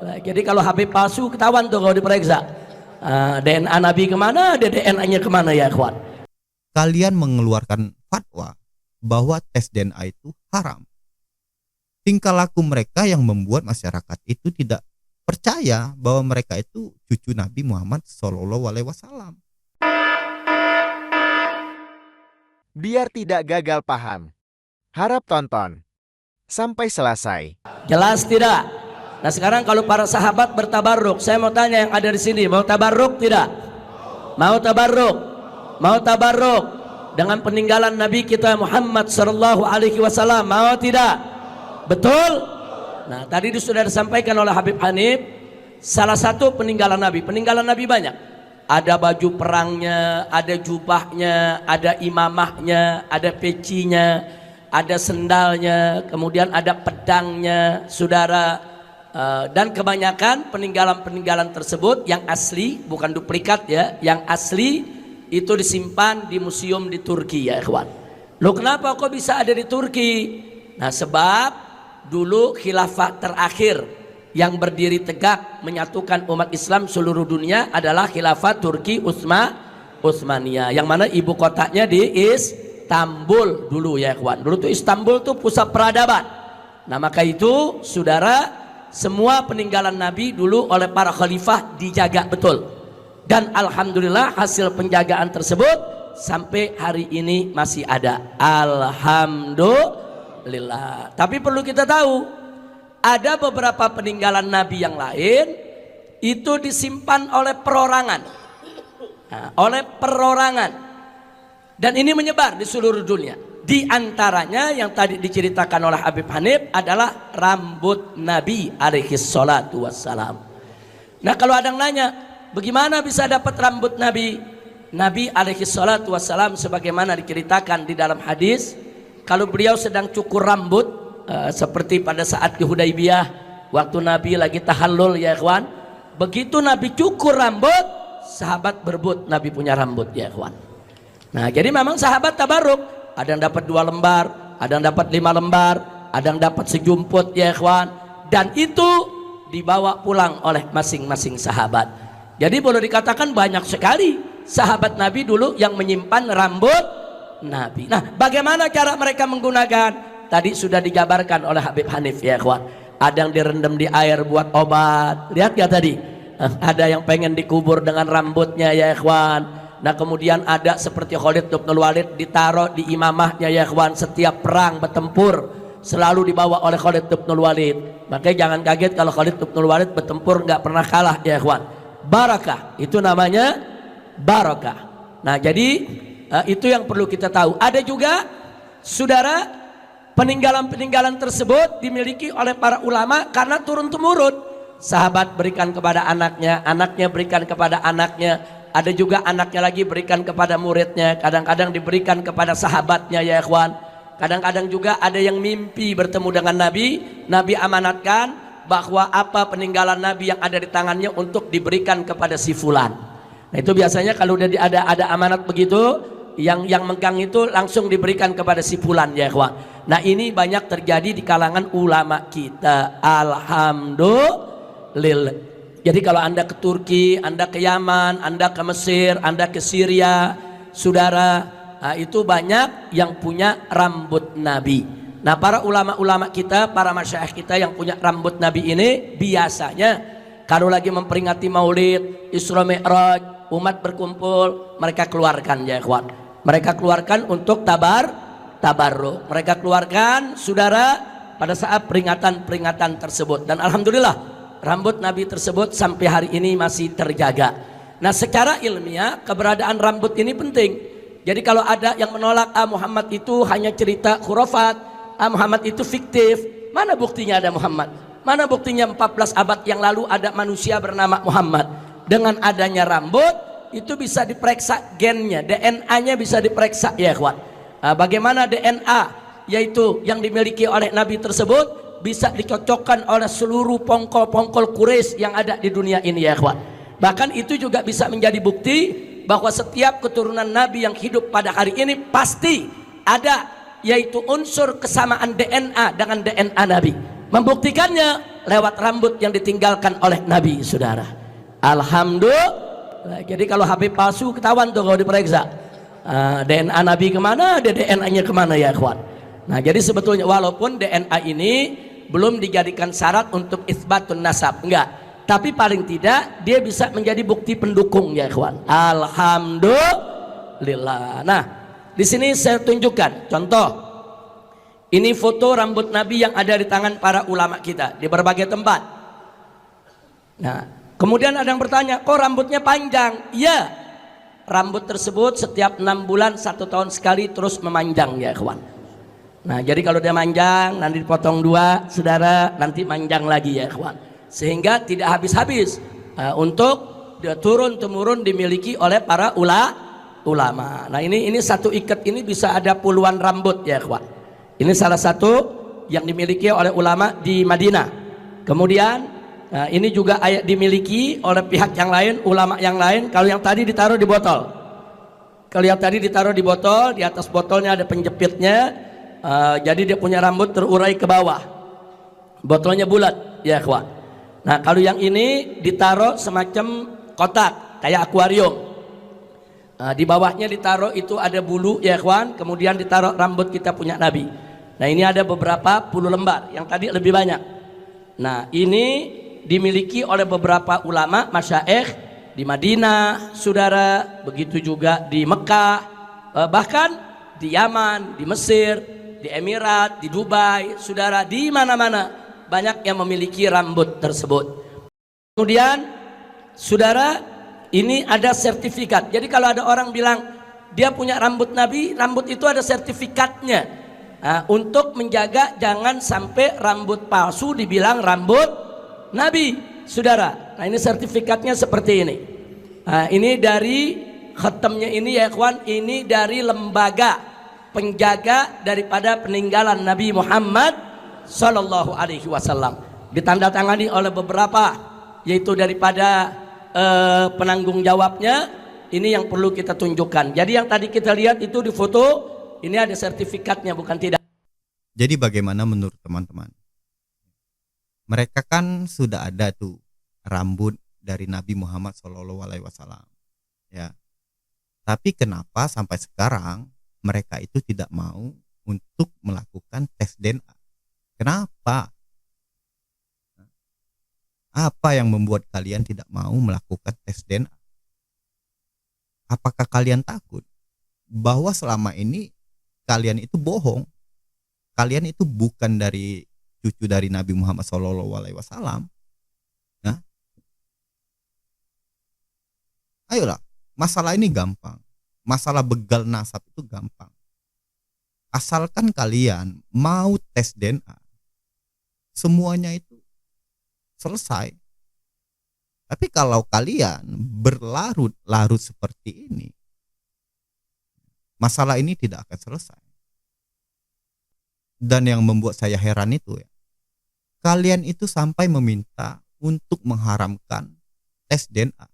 Nah, jadi kalau Habib palsu ketahuan tuh kalau diperiksa. DNA Nabi kemana, DNA-nya kemana ya ikhwan? Kalian mengeluarkan fatwa bahwa tes DNA itu haram. Tingkah laku mereka yang membuat masyarakat itu tidak percaya bahwa mereka itu cucu Nabi Muhammad SAW. Biar tidak gagal paham, harap tonton sampai selesai. Jelas tidak? Nah sekarang kalau para sahabat bertabarruk, saya mau tanya yang ada di sini, mau tabarruk tidak? Mau tabarruk? Mau tabarruk dengan peninggalan Nabi kita Muhammad sallallahu alaihi wasallam? Mau tidak? Betul? Nah tadi sudah disampaikan oleh Habib Hanif, salah satu peninggalan Nabi banyak. Ada baju perangnya, ada jubahnya, ada imamahnya, ada pecinya, ada sendalnya, kemudian ada pedangnya, saudara. Dan kebanyakan peninggalan-peninggalan tersebut yang asli, bukan duplikat ya, yang asli itu disimpan di museum di Turki ya ikhwan. Loh kenapa kok bisa ada di Turki? Nah sebab dulu khilafah terakhir yang berdiri tegak menyatukan umat Islam seluruh dunia adalah khilafah Turki Utsmaniyah, yang mana ibu kotanya di Istanbul dulu ya ikhwan. Dulu tuh Istanbul tuh pusat peradaban. Nah maka itu saudara, semua peninggalan Nabi dulu oleh para khalifah dijaga betul, dan alhamdulillah hasil penjagaan tersebut sampai hari ini masih ada, alhamdulillah. Tapi perlu kita tahu, ada beberapa peninggalan Nabi yang lain itu disimpan oleh perorangan, dan ini menyebar di seluruh dunia. Di antaranya yang tadi diceritakan oleh Habib Hanif adalah rambut Nabi alaihi salatu wassalam. Nah kalau ada yang nanya, bagaimana bisa dapat rambut Nabi? Nabi alaihi salatu wassalam sebagaimana diceritakan di dalam hadis, kalau beliau sedang cukur rambut, seperti pada saat di Hudaybiyah waktu Nabi lagi tahallul ya ikhwan, begitu Nabi cukur rambut, sahabat berebut Nabi punya rambut ya ikhwan. Nah jadi memang sahabat tabarruk, ada yang dapat 2 lembar, ada yang dapat 5 lembar, ada yang dapat sejumput ya ikhwan, dan itu dibawa pulang oleh masing-masing sahabat. Jadi boleh dikatakan banyak sekali sahabat Nabi dulu yang menyimpan rambut Nabi. Nah bagaimana cara mereka menggunakan? Tadi sudah dijabarkan oleh Habib Hanif ya ikhwan. Ada yang direndam di air buat obat, lihat ya tadi, ada yang pengen dikubur dengan rambutnya ya ikhwan. Nah kemudian ada seperti Khalid bin Walid ditaruh di imamahnya ya ikhwan, setiap perang bertempur selalu dibawa oleh Khalid bin Walid. Makanya jangan kaget kalau Khalid bin Walid bertempur nggak pernah kalah ya ikhwan. Barakah, itu namanya barakah. Nah jadi itu yang perlu kita tahu. Ada juga saudara, peninggalan-peninggalan tersebut dimiliki oleh para ulama karena turun-temurun. Sahabat berikan kepada anaknya, anaknya berikan kepada anaknya. Ada juga anaknya lagi berikan kepada muridnya, kadang-kadang diberikan kepada sahabatnya ya ikhwan. Kadang-kadang juga ada yang mimpi bertemu dengan Nabi, Nabi amanatkan bahwa apa peninggalan Nabi yang ada di tangannya untuk diberikan kepada si fulan. Nah itu biasanya kalau udah ada amanat begitu, yang megang itu langsung diberikan kepada si fulan ya ikhwan. Nah ini banyak terjadi di kalangan ulama kita, alhamdulillah. Jadi kalau Anda ke Turki, Anda ke Yaman, Anda ke Mesir, Anda ke Syria, saudara, itu banyak yang punya rambut Nabi. Nah para ulama-ulama kita, para masyayikh kita yang punya rambut Nabi ini, biasanya kalau lagi memperingati Maulid, Isra Mi'raj, umat berkumpul, mereka keluarkan ya ikhwan. Mereka keluarkan untuk tabarruk. Mereka keluarkan saudara pada saat peringatan-peringatan tersebut. Dan alhamdulillah rambut Nabi tersebut sampai hari ini masih terjaga. Nah secara ilmiah keberadaan rambut ini penting. Jadi kalau ada yang menolak Muhammad itu hanya cerita khurafat, Muhammad itu fiktif, mana buktinya ada Muhammad? Mana buktinya 14 abad yang lalu ada manusia bernama Muhammad? Dengan adanya rambut itu bisa diperiksa gennya, DNA-nya bisa diperiksa ya ikhwan. Bagaimana DNA yaitu yang dimiliki oleh Nabi tersebut bisa dicocokkan oleh seluruh pongkol-pongkol Quraisy yang ada di dunia ini ya ikhwan. Bahkan itu juga bisa menjadi bukti bahwa setiap keturunan Nabi yang hidup pada hari ini pasti ada yaitu unsur kesamaan DNA dengan DNA Nabi. Membuktikannya lewat rambut yang ditinggalkan oleh Nabi, saudara. Alhamdulillah. Jadi kalau Habib palsu ketahuan tuh kalau diperiksa. DNA Nabi kemana, DNA-nya kemana ya ikhwan. Nah jadi sebetulnya walaupun DNA ini belum dijadikan syarat untuk isbatun nasab, enggak, tapi paling tidak dia bisa menjadi bukti pendukung ya ikhwan. Alhamdulillah. Nah di sini saya tunjukkan contoh. Ini foto rambut Nabi yang ada di tangan para ulama kita di berbagai tempat. Nah kemudian ada yang bertanya, kok rambutnya panjang? Iya, rambut tersebut setiap 6 bulan 1 tahun sekali terus memanjang ya kawan. Nah jadi kalau dia manjang nanti dipotong 2 saudara, nanti manjang lagi ya kawan, sehingga tidak habis-habis untuk dia turun temurun dimiliki oleh para ulama. Nah ini satu ikat ini bisa ada puluhan rambut ya kawan. Ini salah satu yang dimiliki oleh ulama di Madinah. Kemudian ini juga dimiliki oleh pihak yang lain, ulama yang lain. Kalau yang tadi ditaruh di botol, di atas botolnya ada penjepitnya, jadi dia punya rambut terurai ke bawah, botolnya bulat ya kawan. Nah kalau yang ini ditaruh semacam kotak kayak akuarium, di bawahnya ditaruh itu ada bulu ya kawan, kemudian ditaruh rambut kita punya Nabi. Nah ini ada beberapa puluh lembar, yang tadi lebih banyak. Nah ini dimiliki oleh beberapa ulama masyaikh di Madinah, saudara, begitu juga di Mekah, bahkan di Yaman, di Mesir, di Emirat, di Dubai, saudara, di mana-mana banyak yang memiliki rambut tersebut. Kemudian, saudara, ini ada sertifikat. Jadi kalau ada orang bilang dia punya rambut Nabi, rambut itu ada sertifikatnya. Untuk menjaga jangan sampai rambut palsu dibilang rambut Nabi, saudara. Nah ini sertifikatnya seperti ini. Nah, ini dari khatamnya ini ya ikhwan, ini dari lembaga penjaga daripada peninggalan Nabi Muhammad Sallallahu Alaihi Wasallam. Ditandatangani oleh beberapa, yaitu daripada penanggung jawabnya. Ini yang perlu kita tunjukkan. Jadi yang tadi kita lihat itu di foto, ini ada sertifikatnya, bukan tidak. Jadi bagaimana menurut teman-teman? Mereka kan sudah ada tuh rambut dari Nabi Muhammad SAW, ya. Tapi kenapa sampai sekarang mereka itu tidak mau untuk melakukan tes DNA? Kenapa? Apa yang membuat kalian tidak mau melakukan tes DNA? Apakah kalian takut bahwa selama ini kalian itu bohong? Kalian itu bukan dari cucu dari Nabi Muhammad SAW. Nah, ayolah, masalah ini gampang. Masalah begal nasab itu gampang. Asalkan kalian mau tes DNA, semuanya itu selesai. Tapi kalau kalian berlarut-larut seperti ini, masalah ini tidak akan selesai. Dan yang membuat saya heran itu ya, kalian itu sampai meminta untuk mengharamkan tes DNA.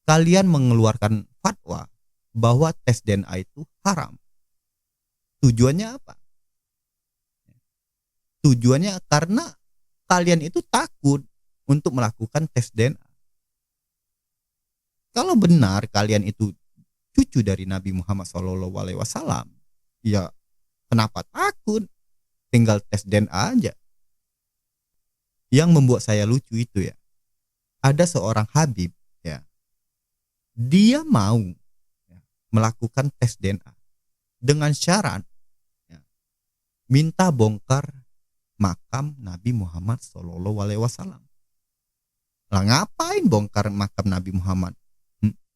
Kalian mengeluarkan fatwa bahwa tes DNA itu haram. Tujuannya apa? Tujuannya karena kalian itu takut untuk melakukan tes DNA. Kalau benar kalian itu cucu dari Nabi Muhammad SAW, ya kenapa takut? Tinggal tes DNA aja. Yang membuat saya lucu itu ya, ada seorang Habib ya, dia mau ya, melakukan tes DNA dengan syarat ya, minta bongkar makam Nabi Muhammad SAW. Lah ngapain bongkar makam Nabi Muhammad?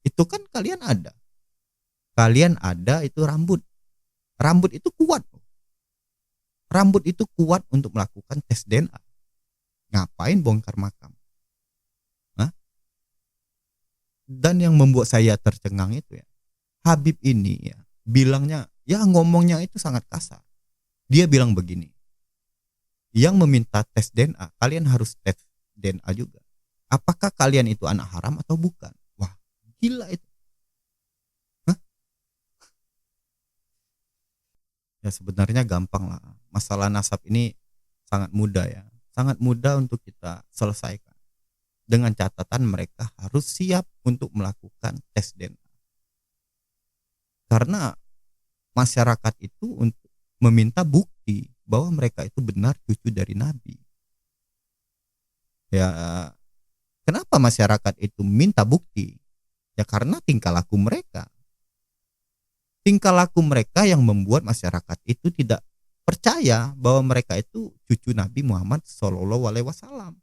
Itu kan kalian ada itu rambut. Rambut itu kuat. Rambut itu kuat untuk melakukan tes DNA. Ngapain bongkar makam? Hah? Dan yang membuat saya tercengang itu ya, Habib ini ya, bilangnya, ya ngomongnya itu sangat kasar. Dia bilang begini, yang meminta tes DNA, kalian harus tes DNA juga. Apakah kalian itu anak haram atau bukan? Wah, gila itu. Ya sebenarnya gampang lah. Masalah nasab ini sangat mudah ya. sangat mudah untuk kita selesaikan. Dengan catatan mereka harus siap untuk melakukan tes DNA. Karena masyarakat itu untuk meminta bukti bahwa mereka itu benar cucu dari Nabi. Ya, kenapa masyarakat itu minta bukti? Ya karena tingkah laku mereka. Tingkah laku mereka yang membuat masyarakat itu tidak percaya bahwa mereka itu cucu Nabi Muhammad Shallallahu Alaihi Wasallam.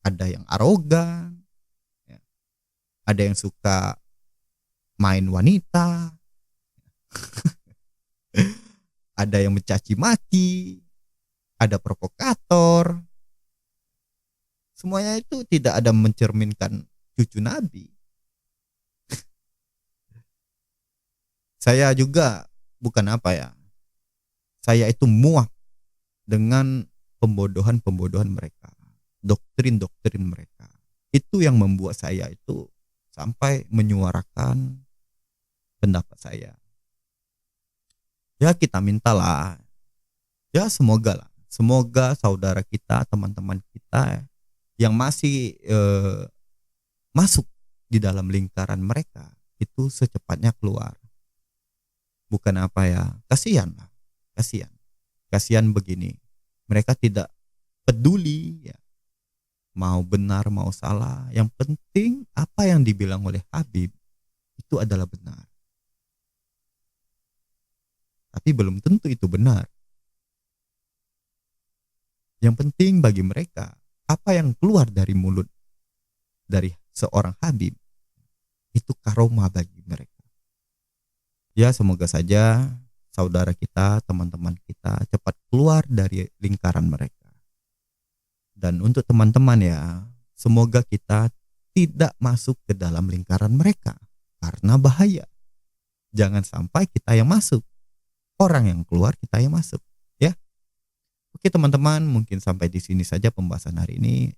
Ada yang arogan, ya. Ada yang suka main wanita, ada yang mencaci maki, ada provokator. Semuanya itu tidak ada mencerminkan cucu Nabi. Saya juga bukan apa ya. Saya itu muak dengan pembodohan mereka, doktrin mereka. Itu yang membuat saya itu sampai menyuarakan pendapat saya. Ya kita mintalah, ya semoga saudara kita, teman-teman kita yang masih masuk di dalam lingkaran mereka itu secepatnya keluar. Bukan apa ya, kasihan begini. Mereka tidak peduli ya, mau benar mau salah. Yang penting apa yang dibilang oleh Habib itu adalah benar. Tapi belum tentu itu benar. Yang penting bagi mereka apa yang keluar dari mulut dari seorang Habib itu karomah bagi mereka. Ya semoga saja saudara kita, teman-teman kita cepat keluar dari lingkaran mereka. Dan untuk teman-teman ya, semoga kita tidak masuk ke dalam lingkaran mereka karena bahaya. Jangan sampai kita yang masuk, orang yang keluar kita yang masuk, ya. Oke teman-teman, mungkin sampai di sini saja pembahasan hari ini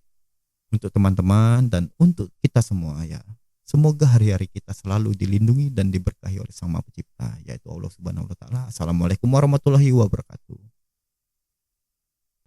untuk teman-teman dan untuk kita semua ya. Semoga hari-hari kita selalu dilindungi dan diberkahi oleh Sang Maha Pencipta, yaitu Allah Subhanahu wa taala. Assalamualaikum warahmatullahi wabarakatuh.